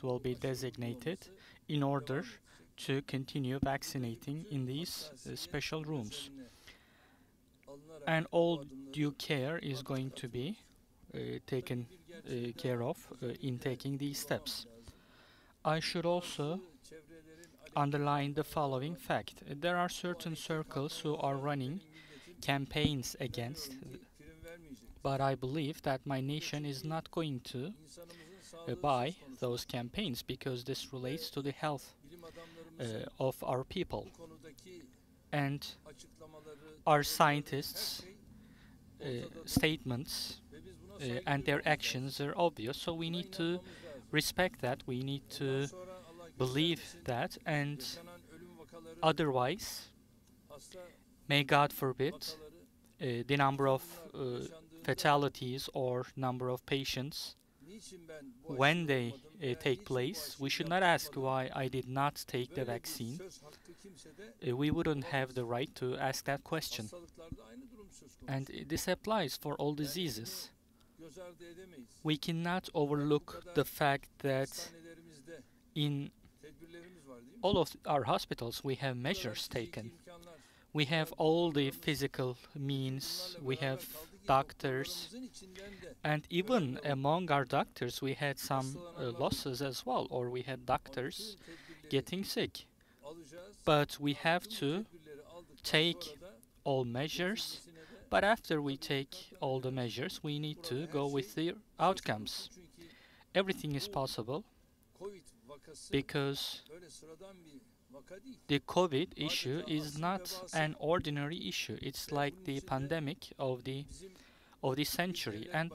will be designated in order to continue vaccinating in these special rooms. And all due care is going to be taken care of in taking these steps. I should also underline the following fact. There are certain circles who are running campaigns against, but I believe that my nation is not going to buy those campaigns because this relates to the health of our people. And our scientists' statements and their actions are obvious, so we need to respect that, we need to believe that, and otherwise, may God forbid, the number of fatalities or number of patients when they take place, we should not ask why I did not take the vaccine. We wouldn't have the right to ask that question. And this applies for all diseases. We cannot overlook the fact that in all of our hospitals we have measures taken. We have all the physical means, we have doctors, and even among our doctors we had some losses as well, or we had doctors getting sick. But we have to take all measures, but after we take all the measures, we need to go with the outcomes. Everything is possible because the COVID issue is not an ordinary issue. It's like the pandemic of the century, and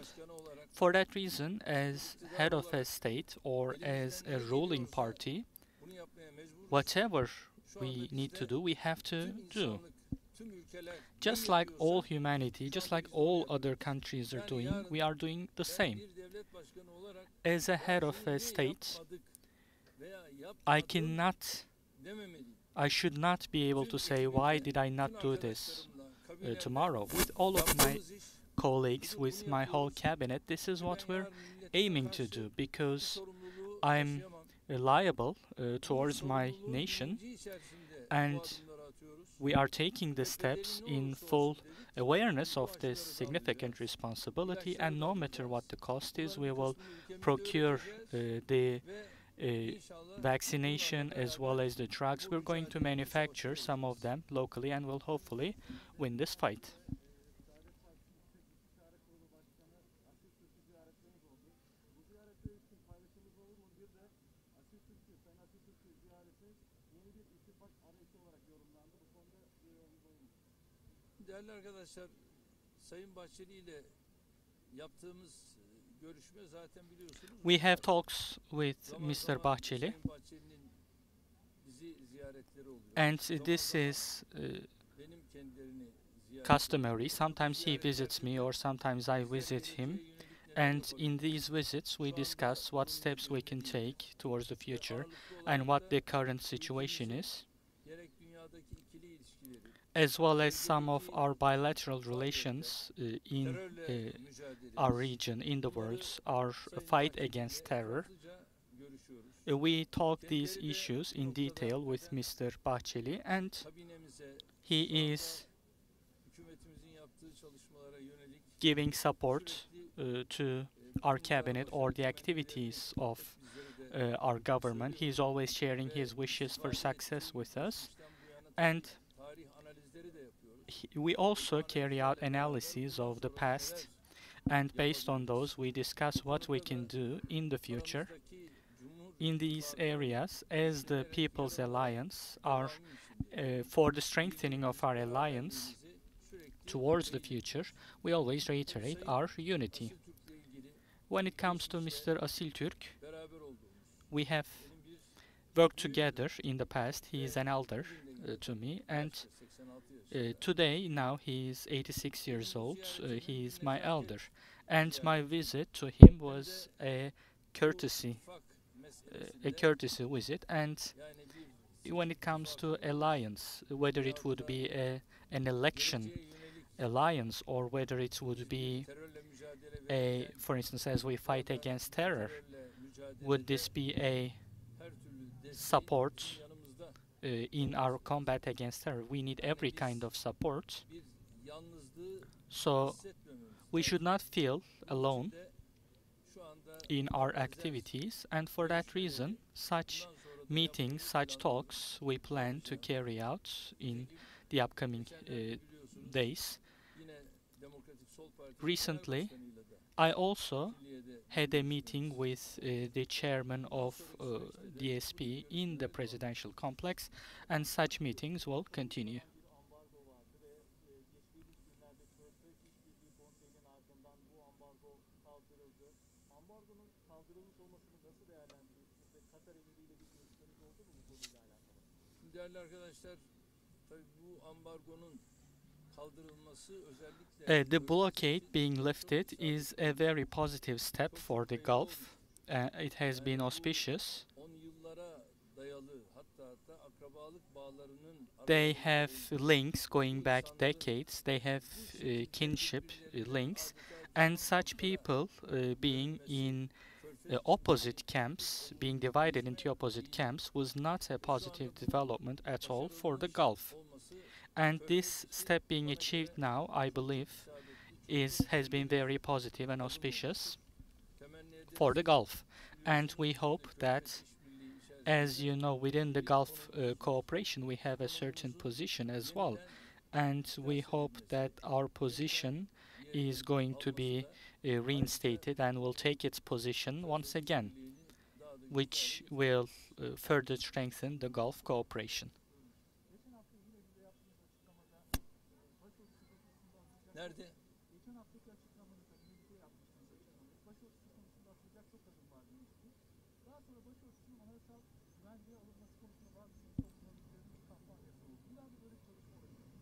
for that reason, as head of a state or as a ruling party, whatever we need to do, we have to do. Just like all humanity, just like all other countries are doing, we are doing the same. As a head of a state, I should not be able to say, why did I not do this tomorrow? With all of my colleagues, with my whole cabinet, this is what we're aiming to do, because I'm liable towards my nation, and we are taking the steps in full awareness of this significant responsibility, and no matter what the cost is, we will procure the vaccination as well as the drugs. We're going to manufacture some of them locally and will hopefully win this fight. Değerli arkadaşlar, Sayın Bahçeli ile yaptığımız görüşme zaten biliyorsunuz. We have talks with Mr. Bahçeli, and this is customary. Sometimes he visits me or sometimes I visit him, and in these visits we discuss what steps we can take towards the future and what the current situation is, as well as some of our bilateral relations in our region, in the world, our fight against terror. We talk these issues in detail with Mr. Bahçeli, and he is giving support to our cabinet or the activities of our government. He is always sharing his wishes for success with us, and we also carry out analyses of the past, and based on those we discuss what we can do in the future in these areas as the People's Alliance. For the strengthening of our alliance towards the future, we always reiterate our unity. When it comes to Mr. Asiltürk, we have worked together in the past. He is an elder to me, and today, now he is 86 years old. He is my elder, and my visit to him was a courtesy visit. And when it comes to alliance, whether it would be an election alliance or whether it would be for instance, as we fight against terror, would this be a her türlü desteği bizim support yanımızda. in our combat against terror? We need every kind of support. Bir yalnızlığı So hissetmememiz we should not feel Bunun için alone de şu anda in our benzer activities, and for that reason, such bundan sonra da meetings, yapmayı such planladığımız talks we plan to carry out in nitekim the upcoming geçenlerde biliyorsunuz days. yine Demokratik Sol Parti Recently, Genel Başkanı'yla da I also Külliye'de had a görüşmemiz meeting with the chairman of DSP in the presidential complex, and such meetings will continue. Ambargo vardı ve geçtiğimiz günlerde Körfez İşbirliği Konseyi'nin ardından bu ambargo kaldırıldı. Ambargonun kaldırılmış olmasını nasıl değerlendiriyorsunuz ve Katar emiriyle bir görüşmeniz oldu mu bu konuyla alakalı? Şimdi değerli arkadaşlar, tabii bu ambargonun kaldırılması özellikle The blockade being lifted is a very positive step for the Gulf. It has been auspicious. 10 yıllara dayalı hatta akrabalık bağlarının They have links going back decades. They have kinship links, and such people being in opposite camps, being divided into opposite camps, was not a positive development at all for the Gulf. olması And this step being achieved now, I believe, has been very positive and auspicious temenni ederiz. for the Gulf. And we hope that, İşbirliği içerisinde as you know, within the Gulf cooperation, we have a certain position as well. And we hope that our position is going to be reinstated and will take its position once again, which will further strengthen the Gulf cooperation. Geçen hafta yine bize yaptığınız açıklamada başörtüsü konusunda atılacak. Nerede? Geçen haftaki açıklamanızda birlikte yapmıştınız açıklamayı. Başörtüsü konusunda atılacak çok adım var demiştiniz. Daha sonra başörtüsünün anayasal güvenceye alınması konusunda bazı sivil toplum örgütlerinin bir kampanyası oldu. İleride böyle bir çalışma olabilir mi?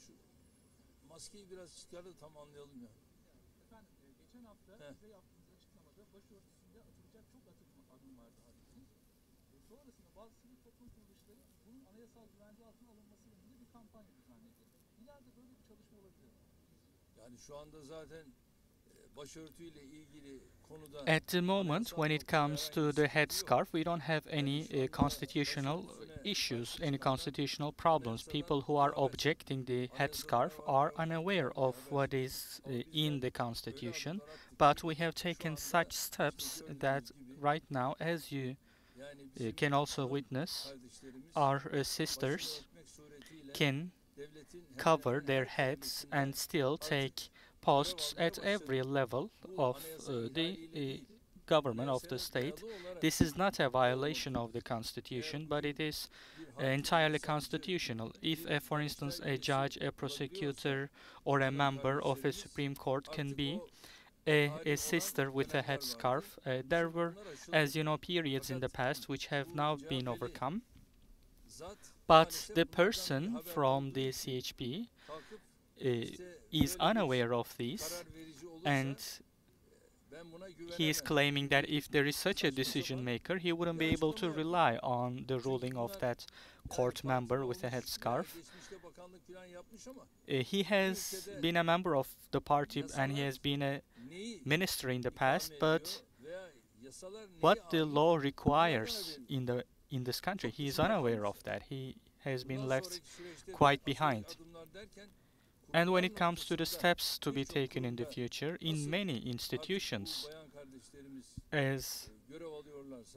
Şu maskeyi biraz çıkardı tam anlayalım ya. Efendim geçen hafta bize yaptığınız açıklamada başörtüsünde atılacak çok adım var daha dediniz. Sonrasında bazı sivil toplum kuruluşları bunun anayasal güvence altına alınması yönünde bir kampanya düzenledi. İleride böyle bir çalışma olabilir mi? Yani şu anda zaten başörtüyle ilgili konuda At the moment, when it comes to the headscarf, we don't have any constitutional issues, any constitutional problems. People who are objecting the headscarf are unaware of what is in the constitution, but we have taken such steps that right now, as you yani can also witness, kardeşlerimiz our sisters örtmek suretiyle can devletin cover their heads and still take posts at every level of the government of the state. This is not a violation of the constitution, but it is entirely constitutional. If, for instance, a judge, a prosecutor, or a member of a Supreme Court can be a sister with a headscarf, there were, as you know, periods in the past which have now been overcome. But the person from the CHP is unaware of these, and he is claiming that if there is such a decision maker, he wouldn't be able to rely on the ruling of that court member with a headscarf. He has been a member of the party and he has been a minister in the past, but what the law requires in this country, he is unaware of that. He has been left quite behind. And when it comes to the steps to be taken in the future, in many institutions, as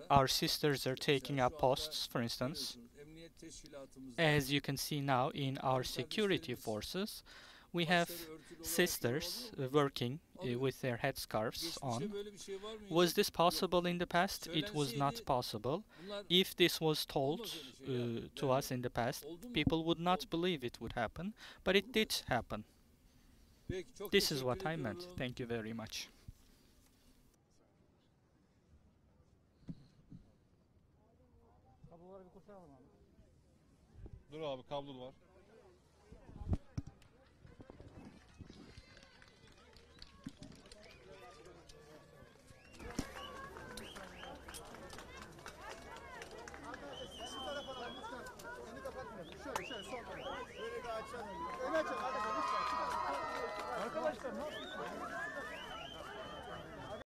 our sisters are taking up posts, for instance, as you can see now in our security forces, we have sisters working with their headscarves on. Was this possible in the past? It was not possible. If this was told to us in the past, people would not believe it would happen, but it did happen. This is what I meant. Thank you very much. Kabloları bir kurtaralım abi. Dur abi kablo var.